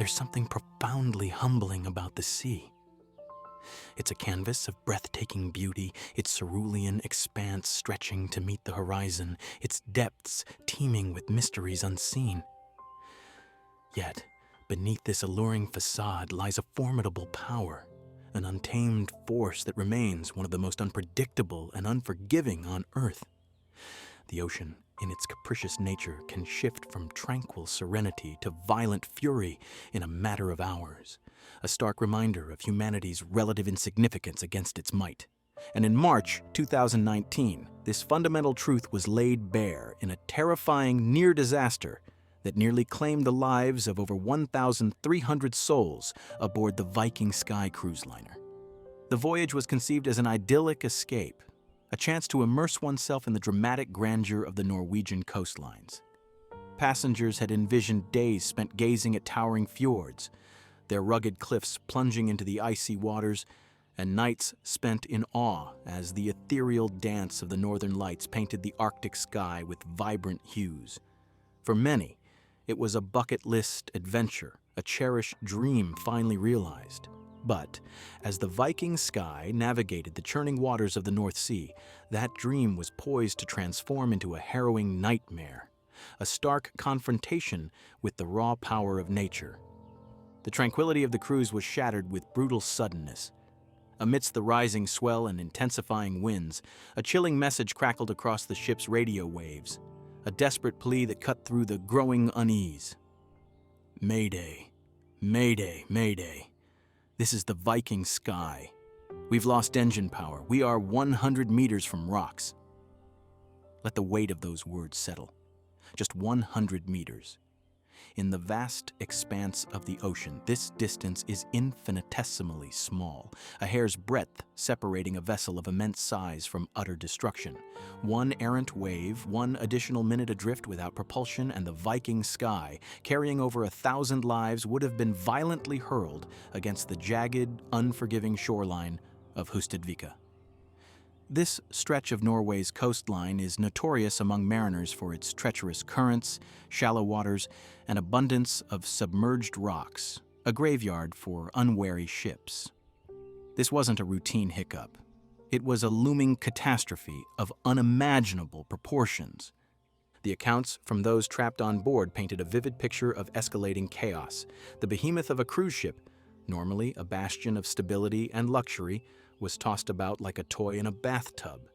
there's something profoundly humbling about the sea. It's a canvas of breathtaking beauty, its cerulean expanse stretching to meet the horizon, its depths teeming with mysteries unseen. Yet, beneath this alluring facade lies a formidable power, an untamed force that remains one of the most unpredictable and unforgiving on Earth. The ocean, in its capricious nature, can shift from tranquil serenity to violent fury in a matter of hours, a stark reminder of humanity's relative insignificance against its might. And in March 2019, this fundamental truth was laid bare in a terrifying near disaster that nearly claimed the lives of over 1,300 souls aboard the Viking Sky cruise liner. The voyage was conceived as an idyllic escape, a chance to immerse oneself in the dramatic grandeur of the Norwegian coastlines. Passengers had envisioned days spent gazing at towering fjords, their rugged cliffs plunging into the icy waters, and nights spent in awe as the ethereal dance of the northern lights painted the Arctic sky with vibrant hues. For many, it was a bucket list adventure, a cherished dream finally realized. But as the Viking Sky navigated the churning waters of the North Sea, that dream was poised to transform into a harrowing nightmare, a stark confrontation with the raw power of nature. The tranquility of the cruise was shattered with brutal suddenness. Amidst the rising swell and intensifying winds, a chilling message crackled across the ship's radio waves, a desperate plea that cut through the growing unease. Mayday, Mayday, Mayday. This is the Viking Sky. We've lost engine power. We are 100 meters from rocks. Let the weight of those words settle. Just 100 meters. In the vast expanse of the ocean, this distance is infinitesimally small, a hair's breadth separating a vessel of immense size from utter destruction. One errant wave, one additional minute adrift without propulsion, and the Viking Sky, carrying over 1,000 lives, would have been violently hurled against the jagged, unforgiving shoreline of Hustadvika. This stretch of Norway's coastline is notorious among mariners for its treacherous currents, shallow waters, and abundance of submerged rocks, a graveyard for unwary ships. This wasn't a routine hiccup. It was a looming catastrophe of unimaginable proportions. The accounts from those trapped on board painted a vivid picture of escalating chaos. The behemoth of a cruise ship, normally a bastion of stability and luxury, was tossed about like a toy in a bathtub.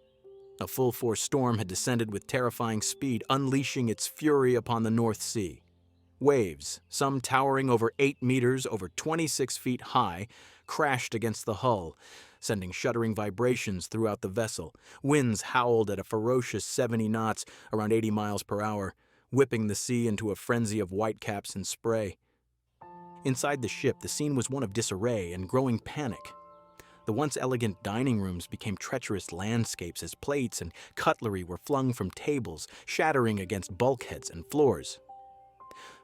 A full-force storm had descended with terrifying speed, unleashing its fury upon the North Sea. Waves, some towering over 8 meters, over 26 feet high, crashed against the hull, sending shuddering vibrations throughout the vessel. Winds howled at a ferocious 70 knots, around 80 miles per hour, whipping the sea into a frenzy of whitecaps and spray. Inside the ship, the scene was one of disarray and growing panic. The once elegant dining rooms became treacherous landscapes as plates and cutlery were flung from tables, shattering against bulkheads and floors.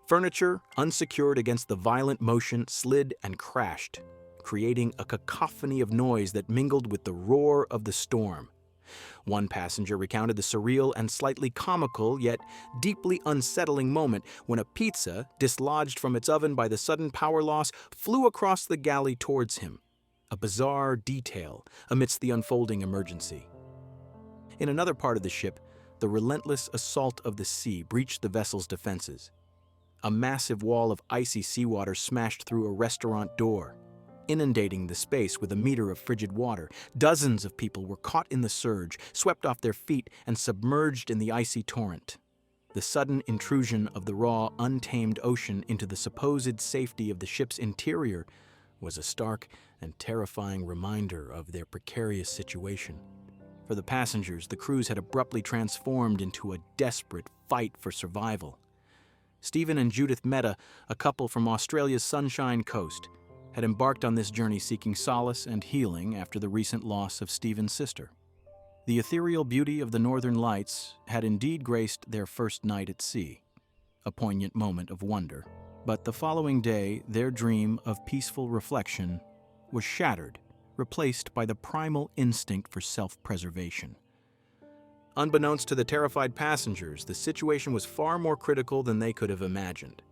Furniture, unsecured against the violent motion, slid and crashed, creating a cacophony of noise that mingled with the roar of the storm. One passenger recounted the surreal and slightly comical, yet deeply unsettling moment when a pizza, dislodged from its oven by the sudden power loss, flew across the galley towards him. A bizarre detail amidst the unfolding emergency. In another part of the ship, the relentless assault of the sea breached the vessel's defenses. A massive wall of icy seawater smashed through a restaurant door, inundating the space with a meter of frigid water. Dozens of people were caught in the surge, swept off their feet, and submerged in the icy torrent. The sudden intrusion of the raw, untamed ocean into the supposed safety of the ship's interior was a stark and terrifying reminder of their precarious situation. For the passengers, the cruise had abruptly transformed into a desperate fight for survival. Stephen and Judith Mehta, a couple from Australia's Sunshine Coast, had embarked on this journey seeking solace and healing after the recent loss of Stephen's sister. The ethereal beauty of the Northern Lights had indeed graced their first night at sea, a poignant moment of wonder. But the following day, their dream of peaceful reflection was shattered, replaced by the primal instinct for self-preservation. Unbeknownst to the terrified passengers, the situation was far more critical than they could have imagined.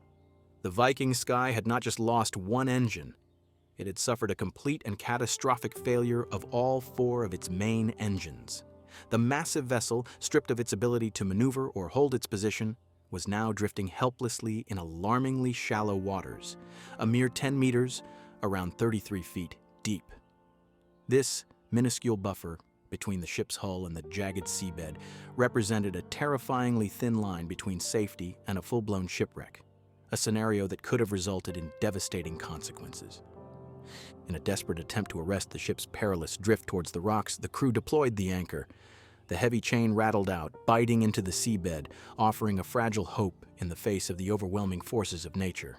The Viking Sky had not just lost one engine, it had suffered a complete and catastrophic failure of all four of its main engines. The massive vessel, stripped of its ability to maneuver or hold its position, was now drifting helplessly in alarmingly shallow waters, a mere 10 meters, around 33 feet, deep. This minuscule buffer between the ship's hull and the jagged seabed represented a terrifyingly thin line between safety and a full-blown shipwreck, a scenario that could have resulted in devastating consequences. In a desperate attempt to arrest the ship's perilous drift towards the rocks, the crew deployed the anchor. The heavy chain rattled out, biting into the seabed, offering a fragile hope in the face of the overwhelming forces of nature.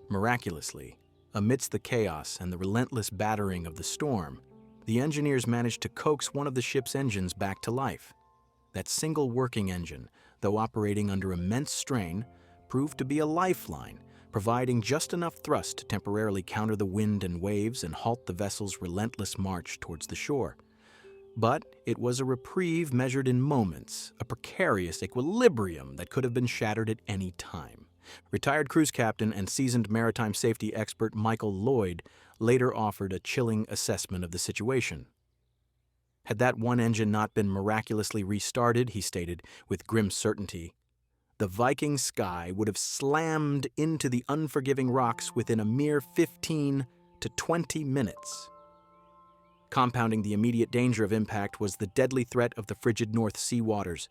Miraculously, amidst the chaos and the relentless battering of the storm, the engineers managed to coax one of the ship's engines back to life. That single working engine, though operating under immense strain, proved to be a lifeline, providing just enough thrust to temporarily counter the wind and waves and halt the vessel's relentless march towards the shore. But it was a reprieve measured in moments, a precarious equilibrium that could have been shattered at any time. Retired cruise captain and seasoned maritime safety expert Michael Lloyd later offered a chilling assessment of the situation. Had that one engine not been miraculously restarted, he stated with grim certainty, the Viking Sky would have slammed into the unforgiving rocks within a mere 15 to 20 minutes. Compounding the immediate danger of impact was the deadly threat of the frigid North Sea waters.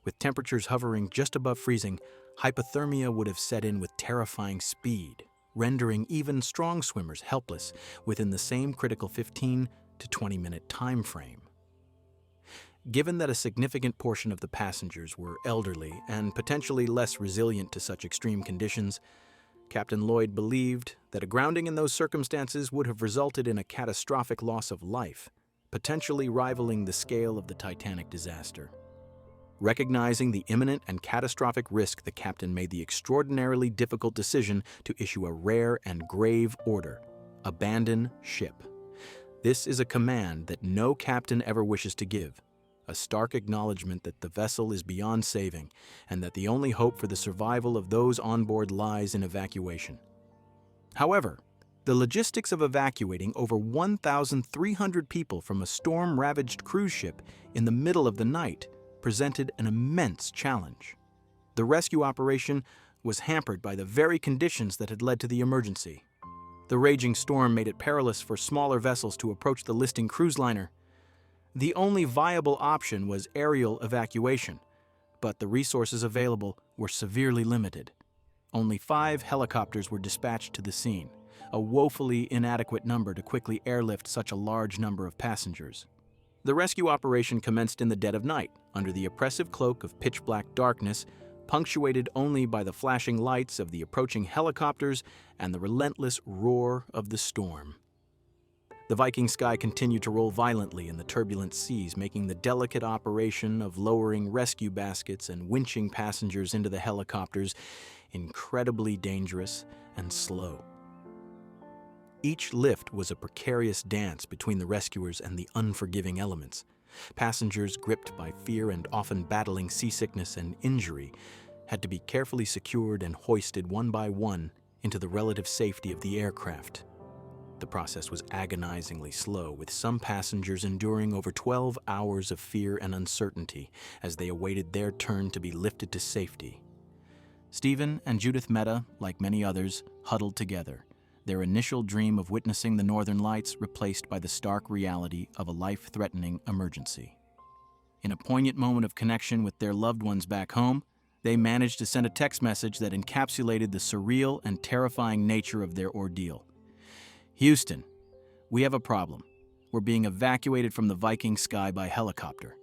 With temperatures hovering just above freezing, hypothermia would have set in with terrifying speed, rendering even strong swimmers helpless within the same critical 15 to 20-minute time frame. Given that a significant portion of the passengers were elderly and potentially less resilient to such extreme conditions, Captain Lloyd believed that a grounding in those circumstances would have resulted in a catastrophic loss of life, potentially rivaling the scale of the Titanic disaster. Recognizing the imminent and catastrophic risk, the captain made the extraordinarily difficult decision to issue a rare and grave order: abandon ship. This is a command that no captain ever wishes to give, a stark acknowledgement that the vessel is beyond saving and that the only hope for the survival of those on board lies in evacuation. However, the logistics of evacuating over 1,300 people from a storm-ravaged cruise ship in the middle of the night presented an immense challenge. The rescue operation was hampered by the very conditions that had led to the emergency. The raging storm made it perilous for smaller vessels to approach the listing cruise liner. The only viable option was aerial evacuation, but the resources available were severely limited. Only 5 helicopters were dispatched to the scene, a woefully inadequate number to quickly airlift such a large number of passengers. The rescue operation commenced in the dead of night, under the oppressive cloak of pitch-black darkness, punctuated only by the flashing lights of the approaching helicopters and the relentless roar of the storm. The Viking Sky continued to roll violently in the turbulent seas, making the delicate operation of lowering rescue baskets and winching passengers into the helicopters incredibly dangerous and slow. Each lift was a precarious dance between the rescuers and the unforgiving elements. Passengers, gripped by fear and often battling seasickness and injury, had to be carefully secured and hoisted one by one into the relative safety of the aircraft. The process was agonizingly slow, with some passengers enduring over 12 hours of fear and uncertainty as they awaited their turn to be lifted to safety. Stephen and Judith Mehta, like many others, huddled together, their initial dream of witnessing the Northern Lights replaced by the stark reality of a life-threatening emergency. In a poignant moment of connection with their loved ones back home, they managed to send a text message that encapsulated the surreal and terrifying nature of their ordeal. Houston, we have a problem. We're being evacuated from the Viking Sky by helicopter.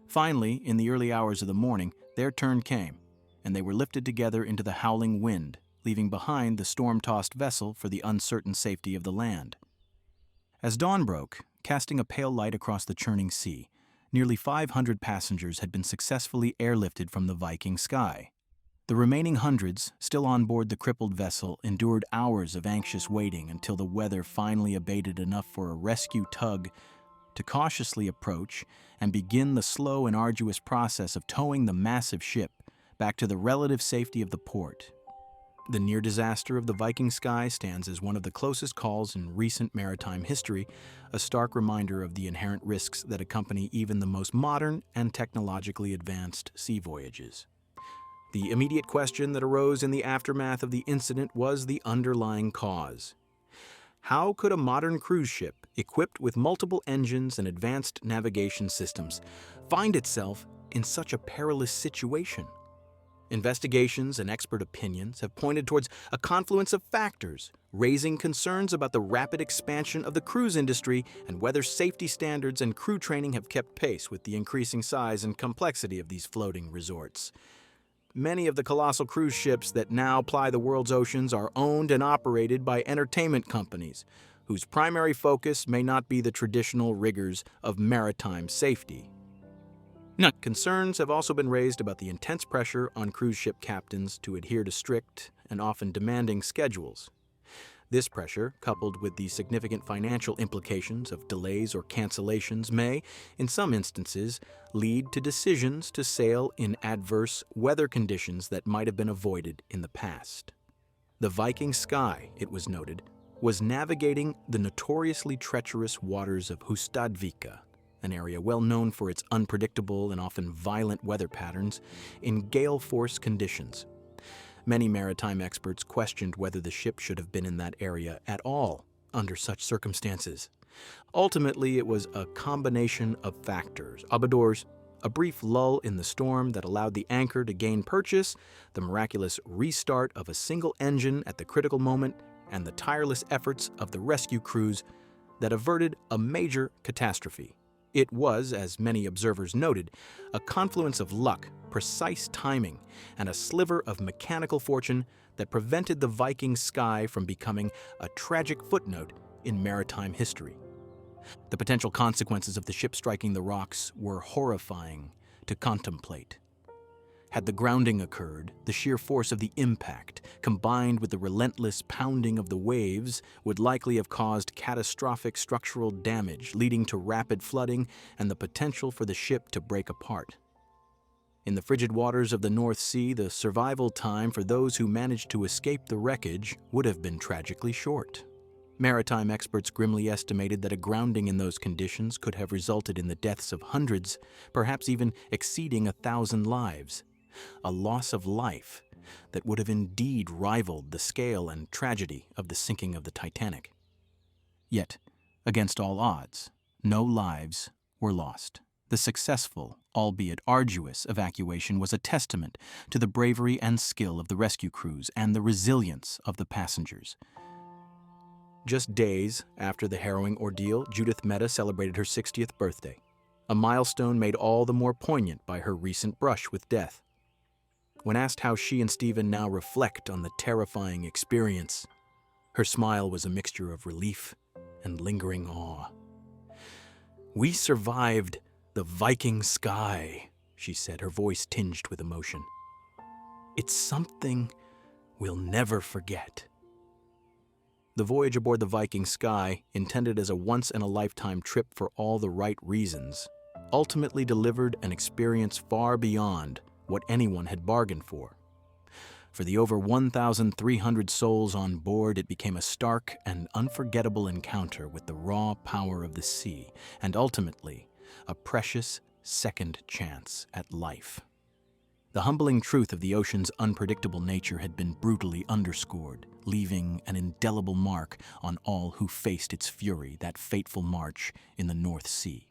Finally, in the early hours of the morning, their turn came, and they were lifted together into the howling wind, leaving behind the storm-tossed vessel for the uncertain safety of the land. As dawn broke, casting a pale light across the churning sea, nearly 500 passengers had been successfully airlifted from the Viking Sky. The remaining hundreds, still on board the crippled vessel, endured hours of anxious waiting until the weather finally abated enough for a rescue tug to cautiously approach and begin the slow and arduous process of towing the massive ship back to the relative safety of the port. The near disaster of the Viking Sky stands as one of the closest calls in recent maritime history, a stark reminder of the inherent risks that accompany even the most modern and technologically advanced sea voyages. The immediate question that arose in the aftermath of the incident was the underlying cause. How could a modern cruise ship, equipped with multiple engines and advanced navigation systems, find itself in such a perilous situation? Investigations and expert opinions have pointed towards a confluence of factors, raising concerns about the rapid expansion of the cruise industry and whether safety standards and crew training have kept pace with the increasing size and complexity of these floating resorts. Many of the colossal cruise ships that now ply the world's oceans are owned and operated by entertainment companies, whose primary focus may not be the traditional rigors of maritime safety. Concerns have also been raised about the intense pressure on cruise ship captains to adhere to strict and often demanding schedules. This pressure, coupled with the significant financial implications of delays or cancellations, may, in some instances, lead to decisions to sail in adverse weather conditions that might have been avoided in the past. The Viking Sky, it was noted, was navigating the notoriously treacherous waters of Hustadvika, an area well known for its unpredictable and often violent weather patterns, in gale-force conditions. Many maritime experts questioned whether the ship should have been in that area at all under such circumstances. Ultimately, it was a combination of factors: abadors, a brief lull in the storm that allowed the anchor to gain purchase, the miraculous restart of a single engine at the critical moment, and the tireless efforts of the rescue crews that averted a major catastrophe. It was, as many observers noted, a confluence of luck, precise timing, and a sliver of mechanical fortune that prevented the Viking Sky from becoming a tragic footnote in maritime history. The potential consequences of the ship striking the rocks were horrifying to contemplate. Had the grounding occurred, the sheer force of the impact, combined with the relentless pounding of the waves, would likely have caused catastrophic structural damage, leading to rapid flooding and the potential for the ship to break apart. In the frigid waters of the North Sea, the survival time for those who managed to escape the wreckage would have been tragically short. Maritime experts grimly estimated that a grounding in those conditions could have resulted in the deaths of hundreds, perhaps even exceeding 1,000 lives. A loss of life that would have indeed rivaled the scale and tragedy of the sinking of the Titanic. Yet, against all odds, no lives were lost. The successful, albeit arduous, evacuation was a testament to the bravery and skill of the rescue crews and the resilience of the passengers. Just days after the harrowing ordeal, Judith Mehta celebrated her 60th birthday, a milestone made all the more poignant by her recent brush with death. When asked how she and Stephen now reflect on the terrifying experience, her smile was a mixture of relief and lingering awe. "We survived the Viking Sky," she said, her voice tinged with emotion. "It's something we'll never forget." The voyage aboard the Viking Sky, intended as a once-in-a-lifetime trip for all the right reasons, ultimately delivered an experience far beyond what anyone had bargained for. For the over 1,300 souls on board, it became a stark and unforgettable encounter with the raw power of the sea, and ultimately, a precious second chance at life. The humbling truth of the ocean's unpredictable nature had been brutally underscored, leaving an indelible mark on all who faced its fury that fateful march in the North Sea.